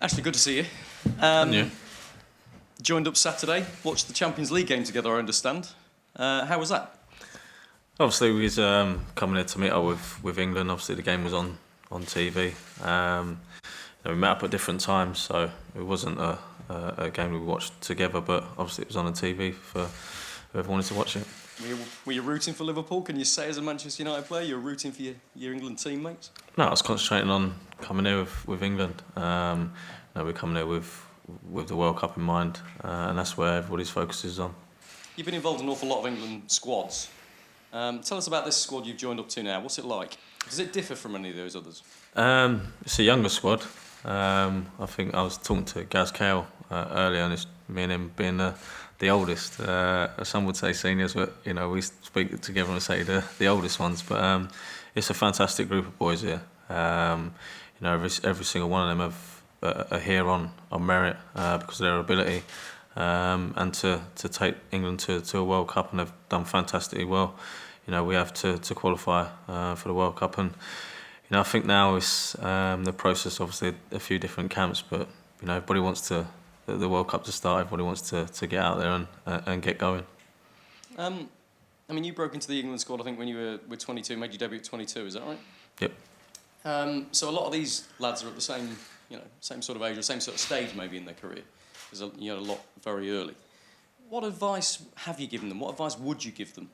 Ashley, good to see you. And you? Joined up Saturday, watched the Champions League game together, I understand. How was that? Obviously, we was coming here to meet up with England. Obviously, the game was on TV. We met up at different times, so it wasn't a game we watched together, but obviously it was on the TV for whoever wanted to watch it. Were you rooting for Liverpool? Can you say as a Manchester United player you're rooting for your England teammates? No, I was concentrating on coming here with England. We're coming here with the World Cup in mind, and that's where everybody's focus is on. You've been involved in an awful lot of England squads. Tell us about this squad you've joined up to now. What's it like? Does it differ from any of those others? It's a younger squad. I think I was talking to Gaz Cale earlier, and it's me and him being the oldest. Some would say seniors, but we speak together and say the oldest ones. But it's a fantastic group of boys here. Every single one of them are here on merit because of their ability, and to take England to a World Cup, and they've done fantastically well. We have to qualify for the World Cup, and I think now it's the process. Obviously, a few different camps, but everybody wants the World Cup to start. Everybody wants to get out there and get going. You broke into the England squad, I think, when you were 22, made your debut at 22. Is that right? Yep. So a lot of these lads are at the same sort of age, or same sort of stage maybe in their career. Because you had a lot very early. What advice have you given them? What advice would you give them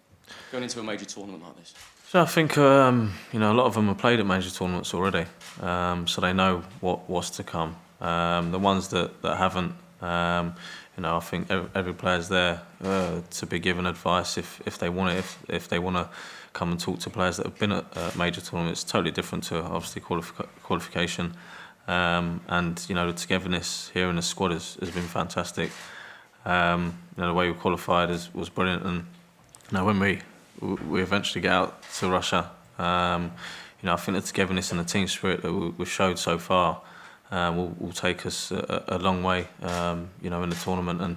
going into a major tournament like this? So I think a lot of them have played at major tournaments already, so they know what's to come. The ones that haven't, I think every player's there to be given advice if they want it. If they want to come and talk to players that have been at major tournaments, it's totally different to obviously qualification. And the togetherness here in the squad has been fantastic. The way we qualified was brilliant, and when we eventually get out to Russia, I think the togetherness and the team spirit that we've showed so far will take us a long way, in the tournament. And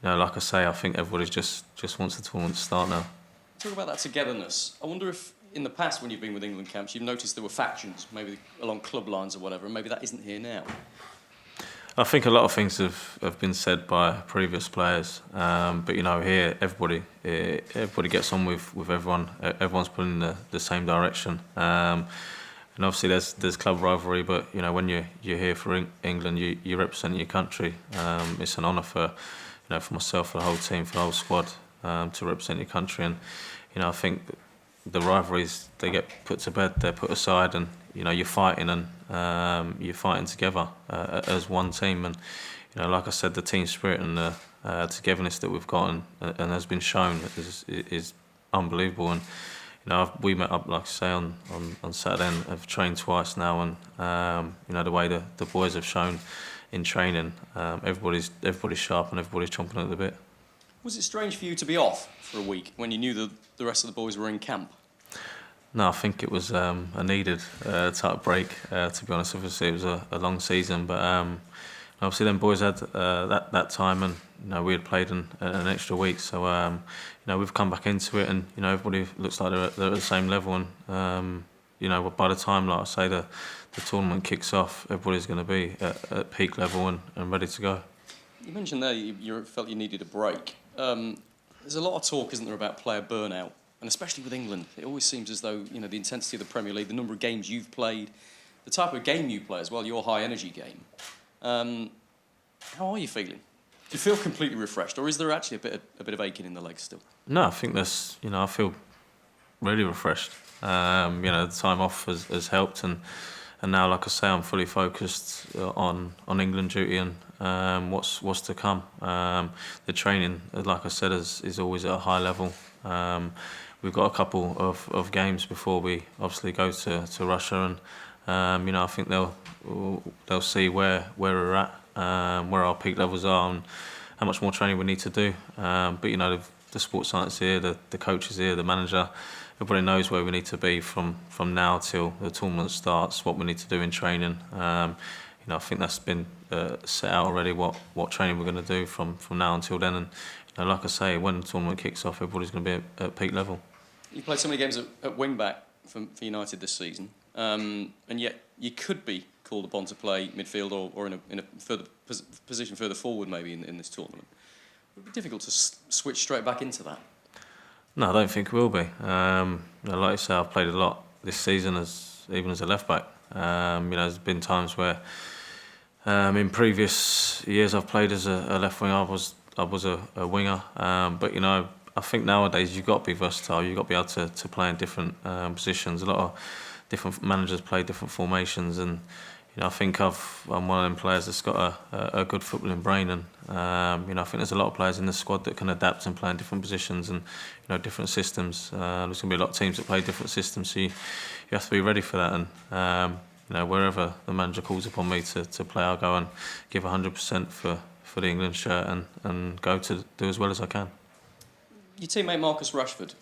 like I say, I think everybody just wants the tournament to start now. Talk about that togetherness. I wonder if in the past, when you've been with England camps, you've noticed there were factions, maybe along club lines or whatever, and maybe that isn't here now. I think a lot of things have been said by previous players, but here everybody gets on with everyone. Everyone's pulling the same direction, and obviously there's club rivalry. But when you're here for England, you represent your country. It's an honour for myself, for the whole team, for the whole squad to represent your country. And I think the rivalries, they get put to bed, they're put aside, and you're fighting, and you're fighting together as one team. And like I said, the team spirit and the togetherness that we've got and has been shown is unbelievable. And we met up, like I say, on Saturday, and have trained twice now, and the way the boys have shown in training, everybody's sharp and everybody's chomping at the bit. Was it strange for you to be off for a week when you knew the rest of the boys were in camp? No, I think it was a needed type break, to be honest. Obviously, it was a long season, but obviously them boys had that time, and we had played an extra week. So, we've come back into it, and, everybody looks like they're at the same level. And, by the time, like I say, the tournament kicks off, everybody's going to be at peak level and ready to go. You mentioned there you felt you needed a break. There's a lot of talk, isn't there, about player burnout, and especially with England. It always seems as though the intensity of the Premier League, the number of games you've played, the type of game you play as well, your high-energy game. How are you feeling? Do you feel completely refreshed, or is there actually a bit of aching in the legs still? No, I think that's I feel really refreshed. The time off has helped, and now, like I say, I'm fully focused on England duty and what's to come. The training, like I said, is always at a high level. We've got a couple of games before we obviously go to Russia, and I think they'll see where we're at, where our peak levels are, and how much more training we need to do. But the sports science here, the coaches here, the manager, everybody knows where we need to be from now till the tournament starts, what we need to do in training. I think that's been set out already, what training we're going to do from now until then. And like I say, when the tournament kicks off, everybody's going to be at peak level. You played so many games at wing back for United this season, and yet you could be called upon to play midfield or in a further position further forward maybe in this tournament. It would be difficult to switch straight back into that. No, I don't think it will be. Like I say, I've played a lot this season even as a left back. There's been times where in previous years I've played as a left winger. I was a winger, but I think nowadays you've got to be versatile. You've got to be able to play in different positions. A lot of different managers play different formations, and I think I'm one of them players that's got a good footballing brain, and I think there's a lot of players in the squad that can adapt and play in different positions and different systems. There's going to be a lot of teams that play different systems, so you have to be ready for that. And wherever the manager calls upon me to play, I'll go and give 100% for the England shirt and go to do as well as I can. Your teammate Marcus Rashford,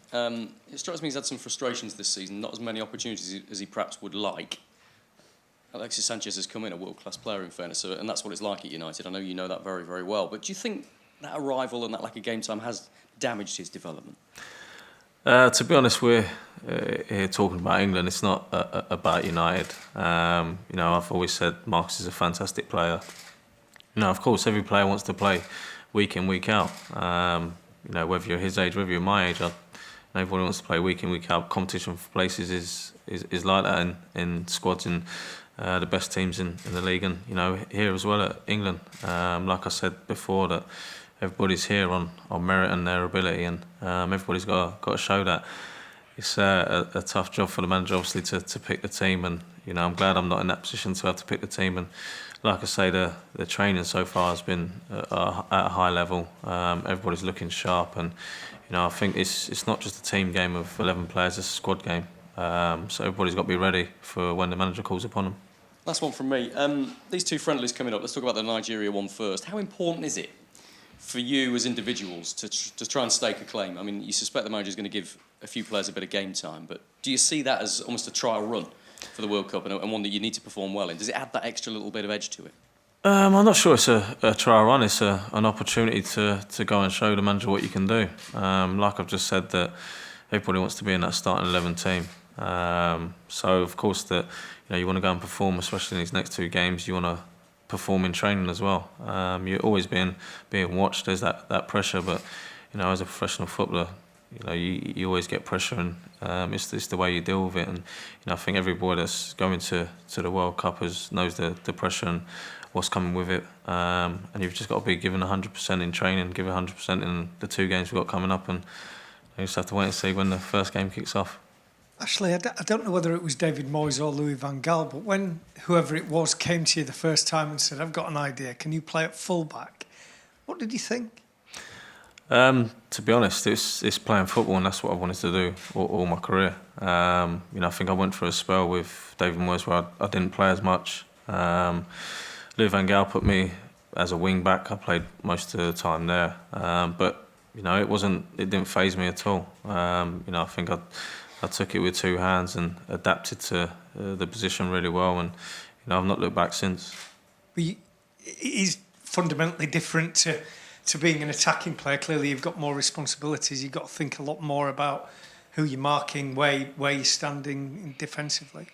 it strikes me he's had some frustrations this season, not as many opportunities as he perhaps would like. Alexis Sanchez has come in, a world-class player in fairness, and that's what it's like at United. I know you know that very, very well. But do you think that arrival and that lack of game time has damaged his development? To be honest, we're here talking about England. It's not about United. I've always said Marcus is a fantastic player. Of course, every player wants to play week in, week out. Whether you're his age, whether you're my age, everybody wants to play week in, week out. Competition for places is like that in squads and the best teams in the league, and here as well at England. Like I said before, that everybody's here on merit and their ability, and everybody's got to show that. It's a tough job for the manager, obviously, to pick the team, and I'm glad I'm not in that position to have to pick the team. And like I say, the training so far has been at a high level. Everybody's looking sharp, and I think it's not just a team game of 11 players; it's a squad game. So everybody's got to be ready for when the manager calls upon them. Last one from me. These two friendlies coming up. Let's talk about the Nigeria one first. How important is it for you as individuals to try and stake a claim? I mean, you suspect the manager's going to give a few players a bit of game time, but do you see that as almost a trial run for the World Cup and one that you need to perform well in? Does it add that extra little bit of edge to it? I'm not sure it's a trial run. It's an opportunity to go and show the manager what you can do. Like I've just said, that everybody wants to be in that starting 11 team. So of course that you want to go and perform, especially in these next two games. You want to perform in training as well. You're always being watched. There's that pressure, but as a professional footballer, you always get pressure, and it's the way you deal with it. And I think every boy that's going to the World Cup knows the pressure and what's coming with it. And you've just got to be given 100% in training, give 100% in the two games we've got coming up, and you just have to wait and see when the first game kicks off. Actually, I don't know whether it was David Moyes or Louis van Gaal, but when whoever it was came to you the first time and said, "I've got an idea, can you play at fullback?" What did you think? To be honest, it's playing football, and that's what I wanted to do all my career. I think I went through a spell with David Moyes where I didn't play as much. Louis van Gaal put me as a wing back. I played most of the time there, but it didn't faze me at all. I think I took it with two hands and adapted to the position really well, and I've not looked back since. But it is fundamentally different to being an attacking player. Clearly, you've got more responsibilities. You've got to think a lot more about who you're marking, where you're standing defensively.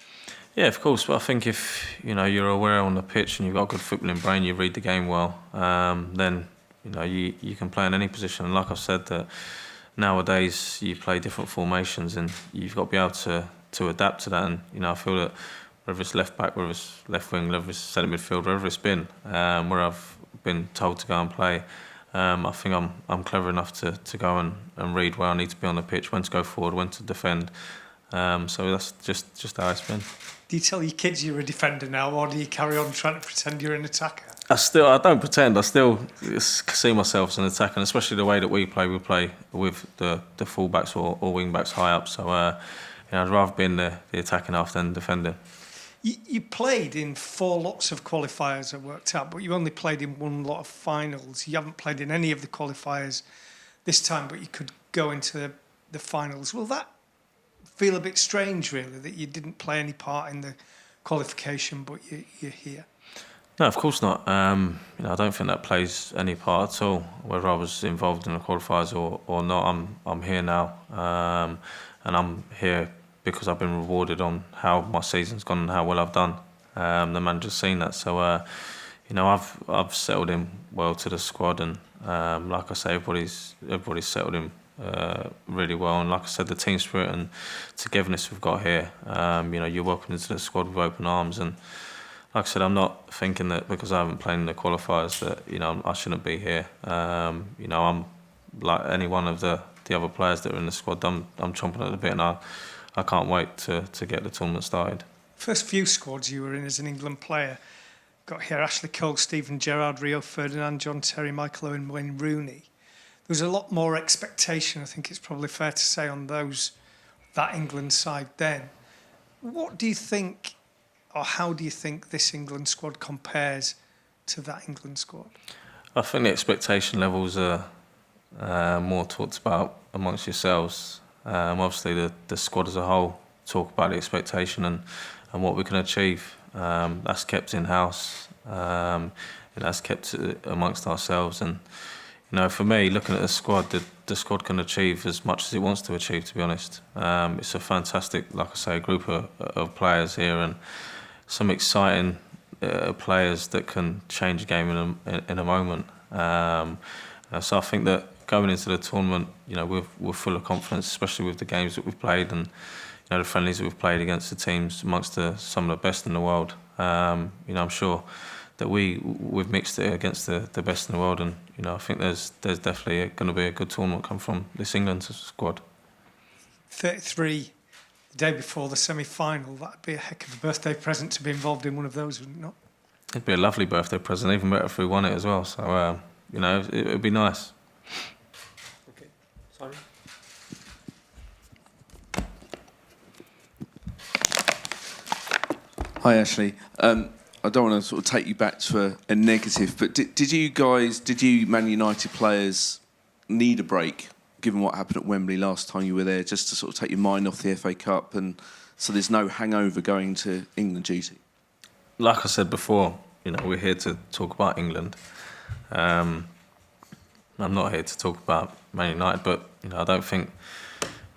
Yeah, of course. But I think if you're aware on the pitch and you've got a good footballing brain, you read the game well, then you can play in any position. And like I've said, that nowadays you play different formations, and you've got to be able to adapt to that. And I feel that whether it's left back, whether it's left wing, whether it's centre midfield, wherever it's been, where I've been told to go and play, I think I'm clever enough to go and read where I need to be on the pitch, when to go forward, when to defend. So that's just how it's been. Do you tell your kids you're a defender now, or do you carry on trying to pretend you're an attacker? I don't pretend. I still see myself as an attacker, and especially the way that we play with the fullbacks or wing backs high up. So I'd rather be in the attacking half than defending. You played in 4 lots of qualifiers, I worked out, but you only played in 1 lot of finals. You haven't played in any of the qualifiers this time, but you could go into the finals. Will that feel a bit strange, really, that you didn't play any part in the qualification, but you're here? No, of course not. I don't think that plays any part at all, whether I was involved in the qualifiers or not. I'm here now, and I'm here because I've been rewarded on how my season's gone and how well I've done. The manager's seen that, so you know, I've settled him well to the squad, and like I say, everybody's settled him really well. And like I said, the team spirit and togetherness we've got here, you know, you're welcome into the squad with open arms. And like I said, I'm not thinking that because I haven't played in the qualifiers that, you know, I shouldn't be here. You know, I'm like any one of the other players that are in the squad. I'm chomping at the bit, and I can't wait to get the tournament started. First few squads you were in as an England player, got here Ashley Cole, Stephen Gerrard, Rio Ferdinand, John Terry, Michael Owen, Wayne Rooney. There was a lot more expectation, I think it's probably fair to say, on that England side then. What do you think, or how do you think this England squad compares to that England squad? I think the expectation levels are more talked about amongst yourselves. Obviously, the squad as a whole talk about the expectation and what we can achieve. That's kept in-house, and that's kept amongst ourselves. And, you know, for me, looking at the squad, the squad can achieve as much as it wants to achieve, to be honest. It's a fantastic, like I say, group of players here, and some exciting players that can change a game in a moment. So I think that going into the tournament, you know, we're full of confidence, especially with the games that we've played and, you know, the friendlies that we've played against the teams amongst some of the best in the world. You know, I'm sure that we've mixed it against the best in the world, and, you know, I think there's definitely going to be a good tournament come from this England squad. 33 the day before the semi-final, that'd be a heck of a birthday present to be involved in one of those, wouldn't it not? It'd be a lovely birthday present, even better if we won it as well. So, you know, it would be nice. Okay, sorry. Hi, Ashley. I don't want to sort of take you back to a negative, but did you Man United players need a break, given what happened at Wembley last time you were there, just to sort of take your mind off the FA Cup, and so there's no hangover going to England duty? Like I said before, you know, we're here to talk about England. I'm not here to talk about Man United, but, you know, I don't think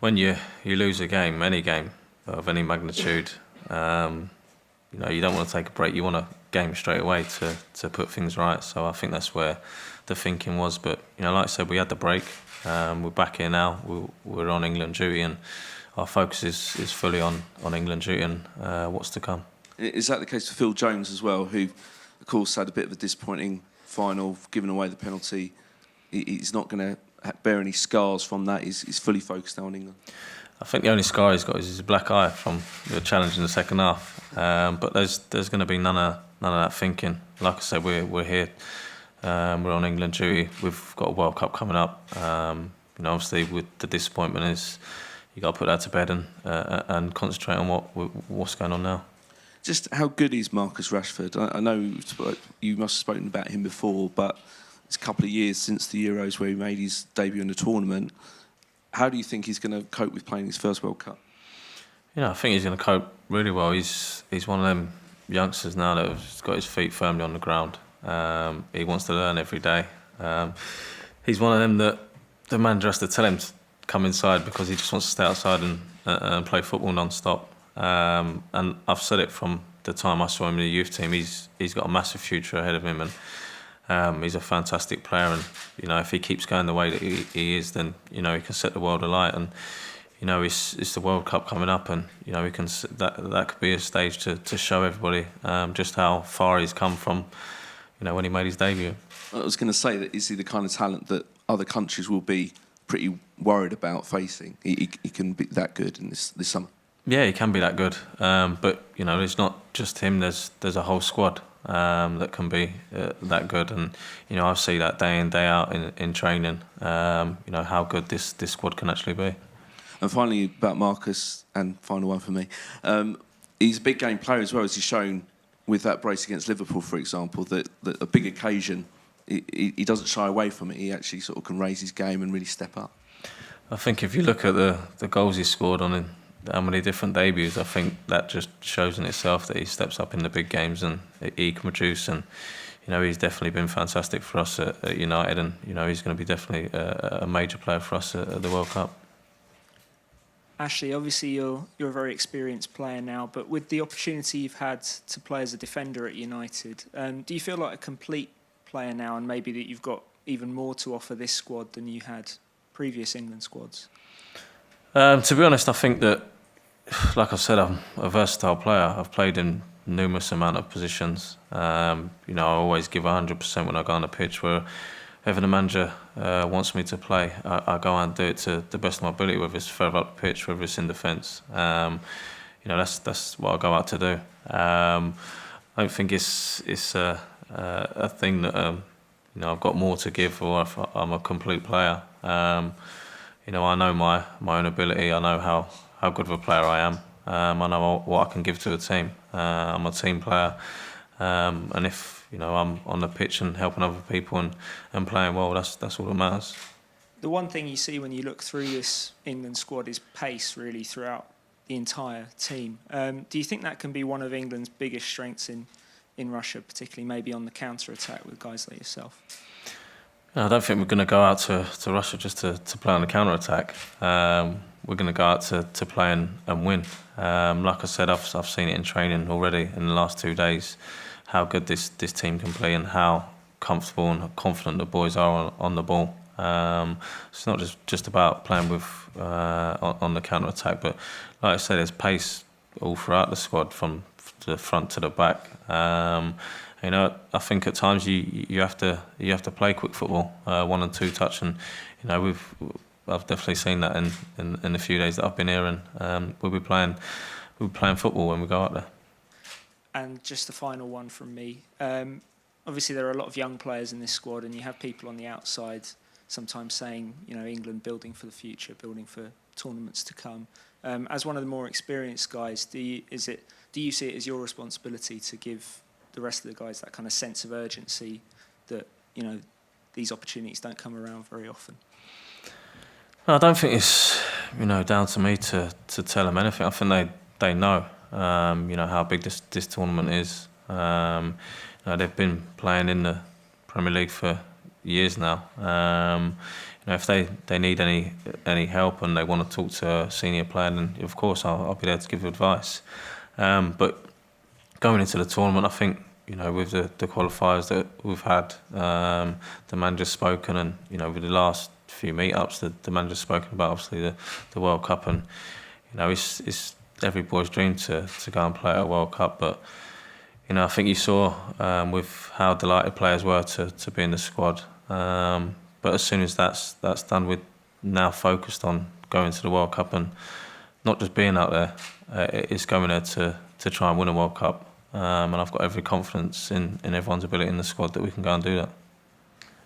when you lose a game, any game of any magnitude, you know, you don't want to take a break. You want a game straight away to put things right. So I think that's where the thinking was. But, you know, like I said, we had the break. We're back here now. We're on England duty, and our focus is fully on England duty and what's to come. Is that the case for Phil Jones as well, who, of course, had a bit of a disappointing final, giving away the penalty? He's not going to bear any scars from that. He's fully focused now on England. I think the only scar he's got is his black eye from the challenge in the second half. But there's going to be none of that thinking. Like I said, we're here. We're on England duty. We've got a World Cup coming up. You know, obviously, with the disappointment is you got to put that to bed and concentrate on what's going on now. Just how good is Marcus Rashford? I know you must have spoken about him before, but it's a couple of years since the Euros where he made his debut in the tournament. How do you think he's going to cope with playing his first World Cup? You know, I think he's going to cope really well. He's one of them youngsters now that has got his feet firmly on the ground. He wants to learn every day. He's one of them that the manager has to tell him to come inside because he just wants to stay outside and play football non-stop. And I've said it from the time I saw him in the youth team. He's got a massive future ahead of him, and he's a fantastic player. And, you know, if he keeps going the way that he is, then, you know, he can set the world alight. And, you know, it's the World Cup coming up, and, you know, that could be a stage to show everybody just how far he's come from, you know, when he made his debut. I was going to say, that is he the kind of talent that other countries will be pretty worried about facing? He can be that good in this summer. Yeah, he can be that good, but, you know, it's not just him. There's a whole squad that can be that good, and, you know, I see that day in, day out in training. You know how good this squad can actually be. And finally, about Marcus, and final one for me, he's a big game player as well, as he's shown with that brace against Liverpool, for example. That a big occasion, he doesn't shy away from it. He actually sort of can raise his game and really step up. I think if you look at the goals he scored on how many different debuts, I think that just shows in itself that he steps up in the big games and he can produce. And, you know, he's definitely been fantastic for us at United, and, you know, he's going to be definitely a major player for us at the World Cup. Ashley, obviously you're a very experienced player now, but with the opportunity you've had to play as a defender at United, do you feel like a complete player now, and maybe that you've got even more to offer this squad than you had previous England squads? To be honest, I think that, like I said, I'm a versatile player. I've played in numerous amount of positions. You know, I always give 100% when I go on the pitch. Wherever the manager wants me to play, I go out and do it to the best of my ability, whether it's further up the pitch, whether it's in defence. You know, that's what I go out to do. I don't think it's a thing that you know, I've got more to give, or if I'm a complete player. You know, I know my own ability. I know how good of a player I am. I know what I can give to a team. I'm a team player, and if you know I'm on the pitch and helping other people and playing well, that's all that matters. The one thing you see when you look through this England squad is pace, really, throughout the entire team. Do you think that can be one of England's biggest strengths in Russia, particularly maybe on the counter-attack with guys like yourself? I don't think we're going to go out to Russia just to play on the counter-attack. We're going to go out to play and win. Like I said, I've seen it in training already in the last 2 days, how good this team can play and how comfortable and confident the boys are on the ball. It's not just about playing with on the counter-attack, but like I said, there's pace all throughout the squad from the front to the back. You know, I think at times you have to play quick football, 1 and 2 touch, and you know I've definitely seen that in the few days that I've been here, and we'll be playing football when we go out there. And just the final one from me. Obviously, there are a lot of young players in this squad, and you have people on the outside sometimes saying, you know, England building for the future, building for tournaments to come. As one of the more experienced guys, do you see it as your responsibility to give the rest of the guys that kind of sense of urgency that, you know, these opportunities don't come around very often? No, I don't think it's, you know, down to me to tell them anything. I think they know, you know, how big this tournament is. You know, they've been playing in the Premier League for years now. You know, if they need any help and they want to talk to a senior player, then of course I'll be there to give advice. But going into the tournament, I think, you know, with the qualifiers that we've had, the manager's spoken, and you know, with the last few meetups, the manager's spoken about obviously the World Cup, and you know, it's every boy's dream to go and play at a World Cup. But you know, I think you saw with how delighted players were to be in the squad. But as soon as that's done, we're now focused on going to the World Cup and not just being out there. It's going there to try and win a World Cup. And I've got every confidence in everyone's ability in the squad that we can go and do that.